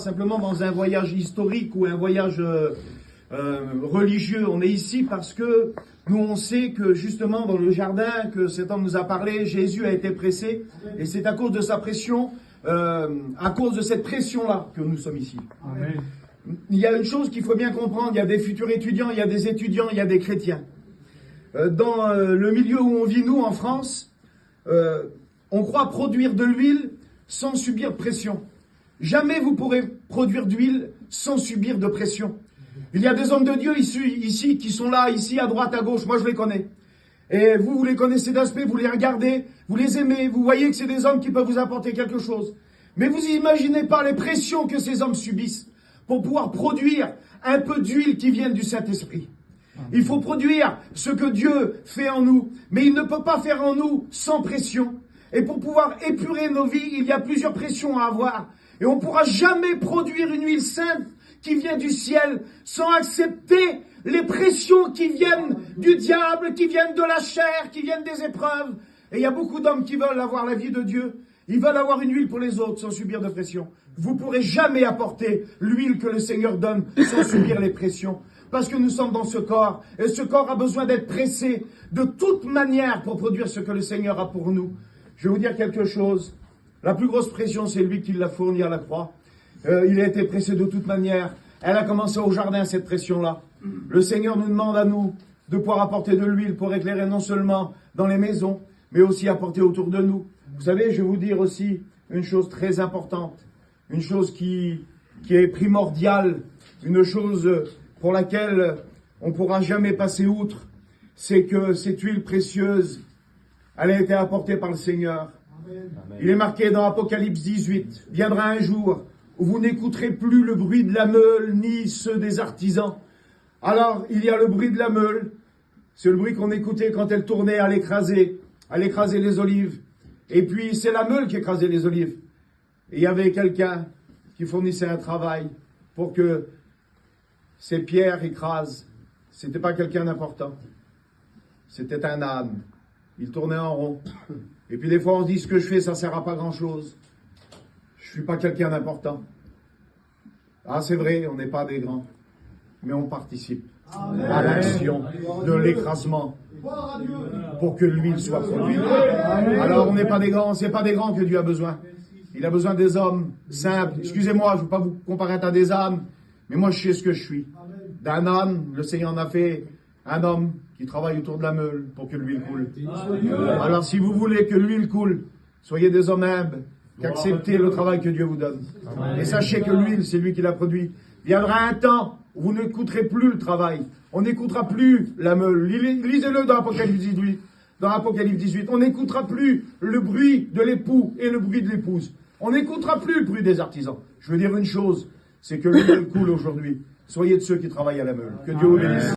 simplement dans un voyage historique ou un voyage religieux. On est ici parce que nous on sait que justement dans le jardin que cet homme nous a parlé, Jésus a été pressé et c'est à cause de sa pression, à cause de cette pression-là que nous sommes ici. Amen. Il y a une chose qu'il faut bien comprendre, il y a des futurs étudiants, il y a des étudiants, il y a des chrétiens. Dans le milieu où on vit nous en France, on croit produire de l'huile sans subir pression. Jamais vous pourrez produire d'huile sans subir de pression. Il y a des hommes de Dieu ici qui sont là, ici, à droite, à gauche. Moi, je les connais. Et vous les connaissez d'aspect, vous les regardez, vous les aimez. Vous voyez que c'est des hommes qui peuvent vous apporter quelque chose. Mais vous imaginez pas les pressions que ces hommes subissent pour pouvoir produire un peu d'huile qui vienne du Saint-Esprit. Il faut produire ce que Dieu fait en nous. Mais il ne peut pas faire en nous sans pression. Et pour pouvoir épurer nos vies, il y a plusieurs pressions à avoir. Et on ne pourra jamais produire une huile sainte qui vient du ciel sans accepter les pressions qui viennent du diable, qui viennent de la chair, qui viennent des épreuves. Et il y a beaucoup d'hommes qui veulent avoir la vie de Dieu. Ils veulent avoir une huile pour les autres sans subir de pression. Vous ne pourrez jamais apporter l'huile que le Seigneur donne sans subir les pressions. Parce que nous sommes dans ce corps. Et ce corps a besoin d'être pressé de toute manière pour produire ce que le Seigneur a pour nous. Je vais vous dire quelque chose. La plus grosse pression, c'est lui qui l'a fourni à la croix. Il a été pressé de toute manière. Elle a commencé au jardin, cette pression-là. Le Seigneur nous demande à nous de pouvoir apporter de l'huile pour éclairer non seulement dans les maisons, mais aussi apporter autour de nous. Vous savez, je vais vous dire aussi une chose très importante, une chose qui est primordiale, une chose pour laquelle on ne pourra jamais passer outre, c'est que cette huile précieuse, elle a été apportée par le Seigneur. Amen. Il est marqué dans Apocalypse 18, « Viendra un jour où vous n'écouterez plus le bruit de la meule, ni ceux des artisans. » Alors, il y a le bruit de la meule, c'est le bruit qu'on écoutait quand elle tournait à l'écraser les olives. Et puis, c'est la meule qui écrasait les olives. Et il y avait quelqu'un qui fournissait un travail pour que ces pierres écrasent. C'était pas quelqu'un d'important. C'était un âne. Il tournait en rond. Et puis des fois, on se dit, ce que je fais, ça sert à pas grand-chose. Je suis pas quelqu'un d'important. Ah, c'est vrai, on n'est pas des grands. Mais on participe à l'action de l'écrasement pour que l'huile soit produite. Alors, on n'est pas des grands, c'est pas des grands que Dieu a besoin. Il a besoin des hommes simples. Excusez-moi, je ne veux pas vous comparer à des ânes, mais moi, je sais ce que je suis. D'un âne, le Seigneur en a fait un homme qui travaille autour de la meule pour que l'huile coule. Alors, si vous voulez que l'huile coule, soyez des hommes humbles, qu'acceptez le travail que Dieu vous donne. Et sachez que l'huile, c'est lui qui l'a produit. Viendra un temps où vous n'écouterez plus le travail. On n'écoutera plus la meule. Lisez-le dans Apocalypse 18. Dans Apocalypse 18. On n'écoutera plus le bruit de l'époux et le bruit de l'épouse. On n'écoutera plus le bruit des artisans. Je veux dire une chose, c'est que l'huile coule aujourd'hui. Soyez de ceux qui travaillent à la meule. Que Dieu vous bénisse.